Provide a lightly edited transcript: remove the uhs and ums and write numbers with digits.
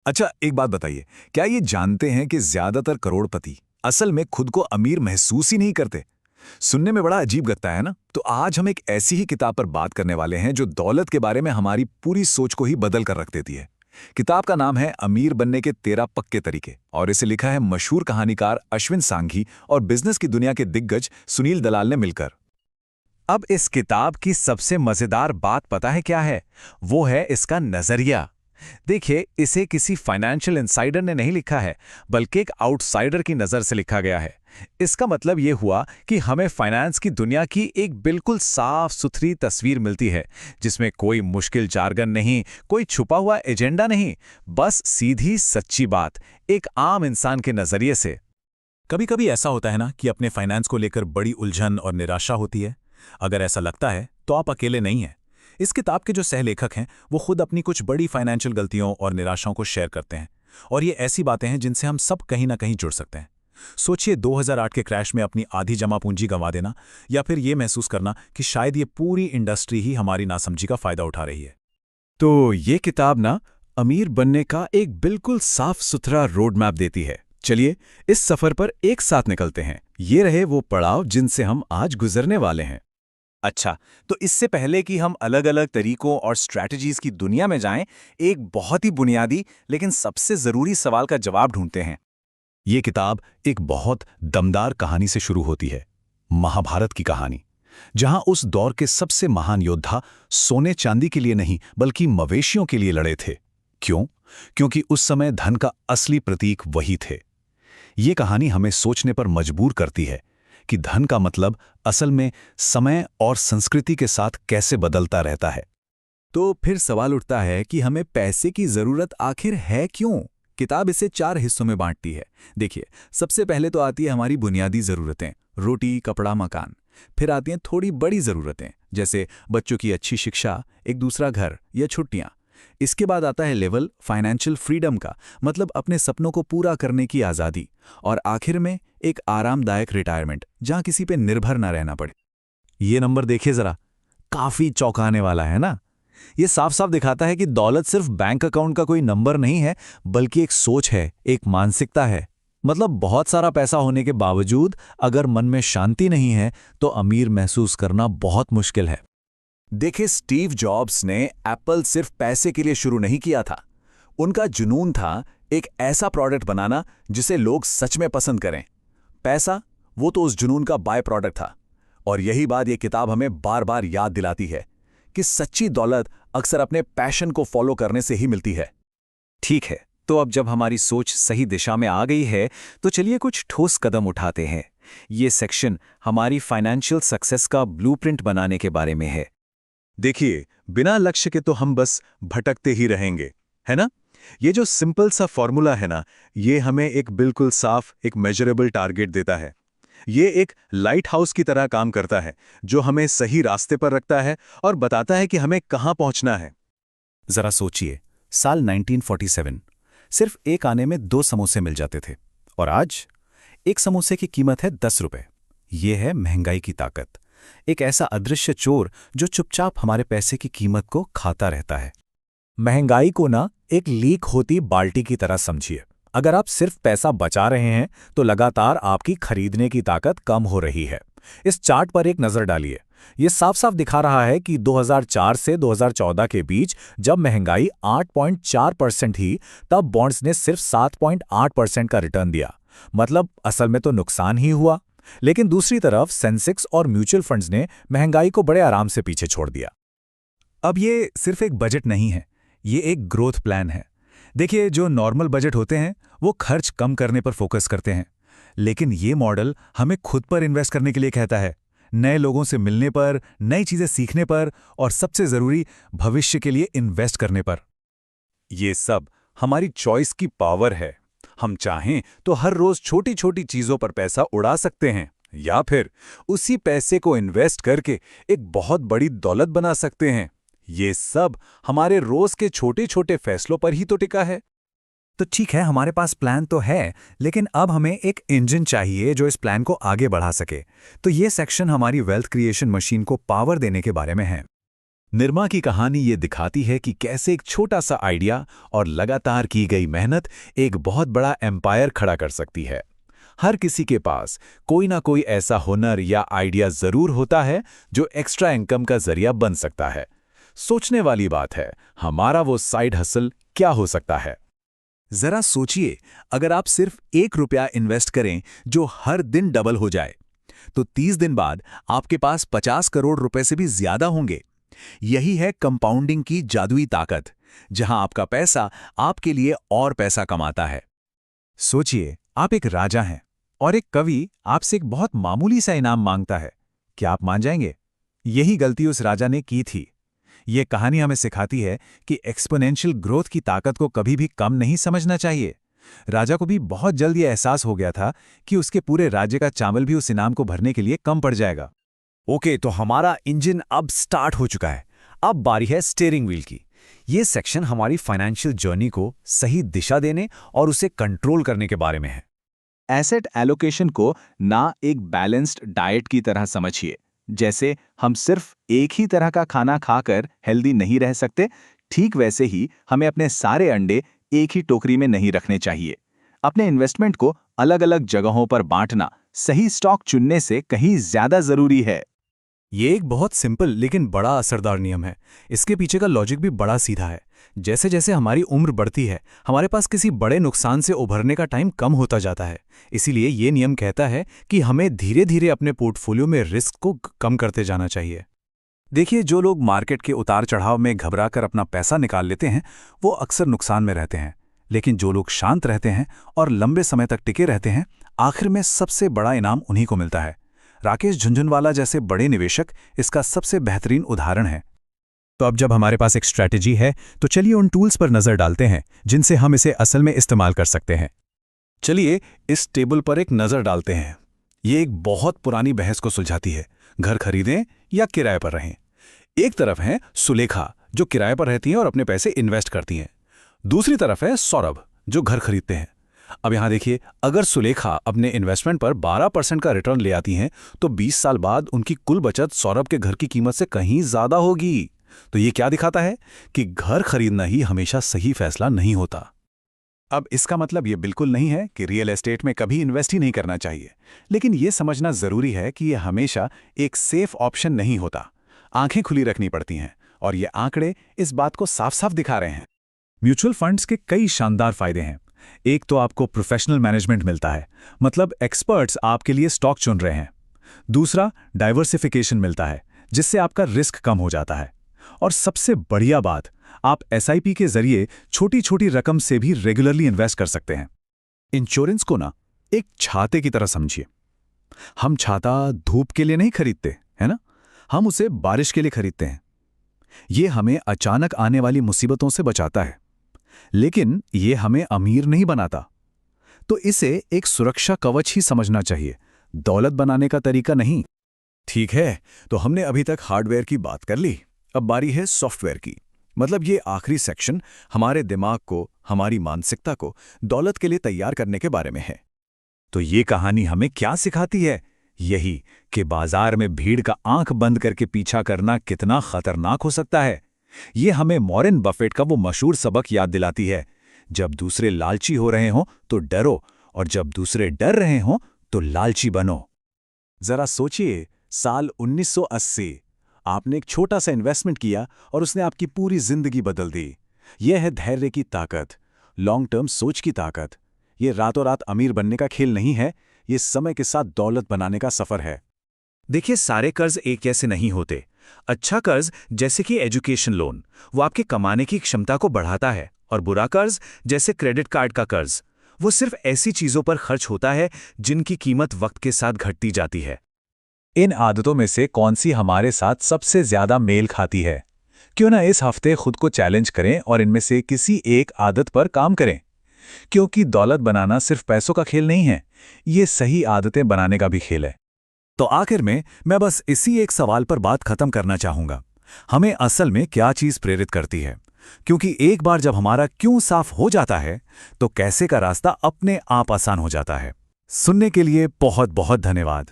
अच्छा, एक बात बताइए, क्या ये जानते हैं कि ज्यादातर करोड़पति असल में खुद को अमीर महसूस ही नहीं करते? सुनने में बड़ा अजीब लगता है ना? तो आज हम एक ऐसी ही किताब पर बात करने वाले हैं जो दौलत के बारे में हमारी पूरी सोच को ही बदल कर रख देती है। किताब का नाम है अमीर बनने के 13 पक्के तरीके और इसे लिखा है मशहूर कहानीकार अश्विन सांघी और बिजनेस की दुनिया के दिग्गज सुनील दलाल ने मिलकर। अब इस किताब की सबसे मजेदार बात पता है क्या है? वो है इसका नजरिया। देखिए, इसे किसी फाइनेंशियल इनसाइडर ने नहीं लिखा है, बल्कि एक आउटसाइडर की नज़र से लिखा गया है। इसका मतलब ये हुआ कि हमें फाइनेंस की दुनिया की एक बिल्कुल साफ सुथरी तस्वीर मिलती है, जिसमें कोई मुश्किल जार्गन नहीं, कोई छुपा हुआ एजेंडा नहीं, बस सीधी सच्ची बात, एक आम इंसान के नज़रिए से। कभी कभी ऐसा होता है ना कि अपने फाइनेंस को लेकर बड़ी उलझन और निराशा होती है। अगर ऐसा लगता है तो आप अकेले नहीं हैं। इस किताब के जो सहलेखक हैं वो खुद अपनी कुछ बड़ी फाइनेंशियल गलतियों और निराशाओं को शेयर करते हैं, और ये ऐसी बातें हैं जिनसे हम सब कहीं ना कहीं जुड़ सकते हैं। सोचिए 2008 के क्रैश में अपनी आधी जमा पूंजी गंवा देना, या फिर ये महसूस करना कि शायद ये पूरी इंडस्ट्री ही हमारी नासमझी का फायदा उठा रही है। तो ये किताब ना अमीर बनने का एक बिल्कुल साफ सुथरा रोड मैप देती है। चलिए इस सफर पर एक साथ निकलते हैं। ये रहे वो पड़ाव जिनसे हम आज गुजरने वाले हैं। अच्छा, तो इससे पहले कि हम अलग अलग तरीकों और स्ट्रैटेजीज की दुनिया में जाएं, एक बहुत ही बुनियादी लेकिन सबसे जरूरी सवाल का जवाब ढूंढते हैं। ये किताब एक बहुत दमदार कहानी से शुरू होती है, महाभारत की कहानी, जहां उस दौर के सबसे महान योद्धा सोने चांदी के लिए नहीं बल्कि मवेशियों के लिए लड़े थे। क्यों? क्योंकि उस समय धन का असली प्रतीक वही थे। ये कहानी हमें सोचने पर मजबूर करती है कि धन का मतलब असल में समय और संस्कृति के साथ कैसे बदलता रहता है। तो फिर सवाल उठता है कि हमें पैसे की जरूरत आखिर है क्यों? किताब इसे 4 हिस्सों में बांटती है। देखिए, सबसे पहले तो आती है हमारी बुनियादी जरूरतें, रोटी, कपड़ा, मकान। फिर आती हैं थोड़ी बड़ी जरूरतें, जैसे बच्चों की अच्छी शिक्षा, एक दूसरा घर या छुट्टियां। इसके बाद आता है लेवल फाइनेंशियल फ्रीडम का, मतलब अपने सपनों को पूरा करने की आज़ादी। और आखिर में एक आरामदायक रिटायरमेंट, जहां किसी पे निर्भर ना रहना पड़े। ये नंबर देखिए जरा, काफी चौंकाने वाला है ना? ये साफ साफ दिखाता है कि दौलत सिर्फ बैंक अकाउंट का कोई नंबर नहीं है, बल्कि एक सोच है, एक मानसिकता है। मतलब बहुत सारा पैसा होने के बावजूद अगर मन में शांति नहीं है तो अमीर महसूस करना बहुत मुश्किल है। देखिए, स्टीव जॉब्स ने एप्पल सिर्फ पैसे के लिए शुरू नहीं किया था। उनका जुनून था एक ऐसा प्रोडक्ट बनाना जिसे लोग सच में पसंद करें। पैसा, वो तो उस जुनून का बाय प्रोडक्ट था। और यही बात ये किताब हमें बार बार याद दिलाती है कि सच्ची दौलत अक्सर अपने पैशन को फॉलो करने से ही मिलती है। ठीक है, तो अब जब हमारी सोच सही दिशा में आ गई है, तो चलिए कुछ ठोस कदम उठाते हैं। ये सेक्शन हमारी फाइनेंशियल सक्सेस का ब्लूप्रिंट बनाने के बारे में है। देखिए, बिना लक्ष्य के तो हम बस भटकते ही रहेंगे, है ना? ये जो सिंपल सा फॉर्मूला है ना, ये हमें एक बिल्कुल साफ, एक मेजरेबल टारगेट देता है। ये एक लाइट हाउस की तरह काम करता है, जो हमें सही रास्ते पर रखता है और बताता है कि हमें कहाँ पहुंचना है। जरा सोचिए, साल 1947, सिर्फ एक आने में 2 समोसे मिल जाते थे, और आज एक समोसे की कीमत है 10 रुपए। ये है महंगाई की ताकत, एक ऐसा अदृश्य चोर जो चुपचाप हमारे पैसे की कीमत को खाता रहता है। महंगाई को ना एक लीक होती बाल्टी की तरह समझिए। अगर आप सिर्फ पैसा बचा रहे हैं तो लगातार आपकी खरीदने की ताकत कम हो रही है। इस चार्ट पर एक नजर डालिए। ये साफ साफ दिखा रहा है कि 2004 से 2014 के बीच जब महंगाई 8.4% थी, तब बॉन्ड्स ने सिर्फ 7.8% का रिटर्न दिया। मतलब असल में तो नुकसान ही हुआ। लेकिन दूसरी तरफ सेंसेक्स और म्यूचुअल फंड्स ने महंगाई को बड़े आराम से पीछे छोड़ दिया। अब ये सिर्फ एक बजट नहीं है, ये एक ग्रोथ प्लान है। देखिए, जो नॉर्मल बजट होते हैं वो खर्च कम करने पर फोकस करते हैं, लेकिन ये मॉडल हमें खुद पर इन्वेस्ट करने के लिए कहता है, नए लोगों से मिलने पर, नई चीजें सीखने पर, और सबसे जरूरी भविष्य के लिए इन्वेस्ट करने पर। ये सब हमारी चॉइस की पावर है। हम चाहें तो हर रोज छोटी छोटी चीजों पर पैसा उड़ा सकते हैं, या फिर उसी पैसे को इन्वेस्ट करके एक बहुत बड़ी दौलत बना सकते हैं। ये सब हमारे रोज के छोटे छोटे फैसलों पर ही तो टिका है। तो ठीक है, हमारे पास प्लान तो है, लेकिन अब हमें एक इंजन चाहिए जो इस प्लान को आगे बढ़ा सके। तो ये सेक्शन हमारी वेल्थ क्रिएशन मशीन को पावर देने के बारे में है। निर्मा की कहानी ये दिखाती है कि कैसे एक छोटा सा आइडिया और लगातार की गई मेहनत एक बहुत बड़ा एम्पायर खड़ा कर सकती है। हर किसी के पास कोई ना कोई ऐसा हुनर या आइडिया जरूर होता है जो एक्स्ट्रा इनकम का जरिया बन सकता है। सोचने वाली बात है, हमारा वो साइड हसल क्या हो सकता है? जरा सोचिए, अगर आप सिर्फ 1 रुपया इन्वेस्ट करें जो हर दिन डबल हो जाए, तो 30 दिन बाद आपके पास 50 करोड़ रुपए से भी ज्यादा होंगे। यही है कंपाउंडिंग की जादुई ताकत, जहां आपका पैसा आपके लिए और पैसा कमाता है। सोचिए, आप एक राजा हैं और एक कवि आपसे एक बहुत मामूली सा इनाम मांगता है। क्या आप मान जाएंगे? यही गलती उस राजा ने की थी। ये कहानी हमें सिखाती है कि एक्सपोनेंशियल ग्रोथ की ताकत को कभी भी कम नहीं समझना चाहिए। राजा को भी बहुत जल्द ये एहसास हो गया था कि उसके पूरे राज्य का चावल भी उस इनाम को भरने के लिए कम पड़ जाएगा। ओके, तो हमारा इंजन अब स्टार्ट हो चुका है। अब बारी है स्टीयरिंग व्हील की। ये सेक्शन हमारी फाइनेंशियल जर्नी को सही दिशा देने और उसे कंट्रोल करने के बारे में है। एसेट एलोकेशन को ना एक बैलेंस्ड डाइट की तरह समझिए, जैसे हम सिर्फ एक ही तरह का खाना खाकर हेल्दी नहीं रह सकते, ठीक वैसे ही हमें अपने सारे अंडे एक ही टोकरी में नहीं रखने चाहिए। अपने इन्वेस्टमेंट को अलग अलग जगहों पर बांटना सही स्टॉक चुनने से कहीं ज्यादा जरूरी है। ये एक बहुत सिंपल लेकिन बड़ा असरदार नियम है। इसके पीछे का लॉजिक भी बड़ा सीधा है। जैसे जैसे हमारी उम्र बढ़ती है, हमारे पास किसी बड़े नुकसान से उभरने का टाइम कम होता जाता है। इसीलिए ये नियम कहता है कि हमें धीरे धीरे अपने पोर्टफोलियो में रिस्क को कम करते जाना चाहिए। देखिए, जो लोग मार्केट के उतार चढ़ाव में घबराकर अपना पैसा निकाल लेते हैं, वो अक्सर नुकसान में रहते हैं। लेकिन जो लोग शांत रहते हैं और लंबे समय तक टिके रहते हैं, आखिर में सबसे बड़ा इनाम उन्हीं को मिलता है। राकेश झुनझुनवाला जैसे बड़े निवेशक इसका सबसे बेहतरीन उदाहरण है। तो अब जब हमारे पास एक स्ट्रैटेजी है, तो चलिए उन टूल्स पर नजर डालते हैं जिनसे हम इसे असल में इस्तेमाल कर सकते हैं। चलिए इस टेबल पर एक नजर डालते हैं। ये एक बहुत पुरानी बहस को सुलझाती है, घर खरीदें या किराए पर रहें। एक तरफ है सुलेखा, जो किराए पर रहती हैं और अपने पैसे इन्वेस्ट करती हैं। दूसरी तरफ है सौरभ, जो घर खरीदते हैं। अब यहां देखिए, अगर सुलेखा अपने इन्वेस्टमेंट पर 12% का रिटर्न ले आती हैं, तो 20 साल बाद उनकी कुल बचत सौरभ के घर की कीमत से कहीं ज्यादा होगी। तो ये क्या दिखाता है कि घर खरीदना ही हमेशा सही फैसला नहीं होता। अब इसका मतलब ये बिल्कुल नहीं है कि रियल एस्टेट में कभी इन्वेस्ट ही नहीं करना चाहिए, लेकिन ये समझना जरूरी है कि यह हमेशा एक सेफ ऑप्शन नहीं होता। आंखें खुली रखनी पड़ती हैं, और ये आंकड़े इस बात को साफ साफ दिखा रहे हैं। म्यूचुअल फंड्स के कई शानदार फायदे हैं। एक तो आपको प्रोफेशनल मैनेजमेंट मिलता है, मतलब एक्सपर्ट्स आपके लिए स्टॉक चुन रहे हैं। दूसरा, डाइवर्सिफिकेशन मिलता है, जिससे आपका रिस्क कम हो जाता है। और सबसे बढ़िया बात, आप एसआईपी के जरिए छोटी छोटी रकम से भी रेगुलरली इन्वेस्ट कर सकते हैं। इंश्योरेंस को ना एक छाते की तरह समझिए। हम छाता धूप के लिए नहीं खरीदते, है ना? हम उसे बारिश के लिए खरीदते हैं। ये हमें अचानक आने वाली मुसीबतों से बचाता है, लेकिन ये हमें अमीर नहीं बनाता। तो इसे एक सुरक्षा कवच ही समझना चाहिए, दौलत बनाने का तरीका नहीं। ठीक है, तो हमने अभी तक हार्डवेयर की बात कर ली। अब बारी है सॉफ्टवेयर की। मतलब ये आखिरी सेक्शन हमारे दिमाग को, हमारी मानसिकता को दौलत के लिए तैयार करने के बारे में है। तो ये कहानी हमें क्या सिखाती है? यही कि बाजार में भीड़ का आंख बंद करके पीछा करना कितना खतरनाक हो सकता है। ये हमें वॉरेन बफेट का वो मशहूर सबक याद दिलाती है, जब दूसरे लालची हो रहे हों तो डरो, और जब दूसरे डर रहे हों तो लालची बनो। जरा सोचिए, साल 1980 आपने एक छोटा सा इन्वेस्टमेंट किया और उसने आपकी पूरी जिंदगी बदल दी। यह है धैर्य की ताकत, लॉन्ग टर्म सोच की ताकत। ये रातों रात अमीर बनने का खेल नहीं है, ये समय के साथ दौलत बनाने का सफर है। देखिए, सारे कर्ज एक जैसे नहीं होते। अच्छा कर्ज, जैसे कि एजुकेशन लोन, वो आपके कमाने की क्षमता को बढ़ाता है, और बुरा कर्ज, जैसे क्रेडिट कार्ड का कर्ज, वो सिर्फ ऐसी चीजों पर खर्च होता है जिनकी कीमत वक्त के साथ घटती जाती है। इन आदतों में से कौन सी हमारे साथ सबसे ज्यादा मेल खाती है? क्यों ना इस हफ्ते खुद को चैलेंज करें और इनमें से किसी एक आदत पर काम करें। क्योंकि दौलत बनाना सिर्फ पैसों का खेल नहीं है, ये सही आदतें बनाने का भी खेल है। तो आखिर में मैं बस इसी एक सवाल पर बात खत्म करना चाहूंगा, हमें असल में क्या चीज प्रेरित करती है? क्योंकि एक बार जब हमारा क्यों साफ हो जाता है, तो कैसे का रास्ता अपने आप आसान हो जाता है। सुनने के लिए बहुत बहुत धन्यवाद।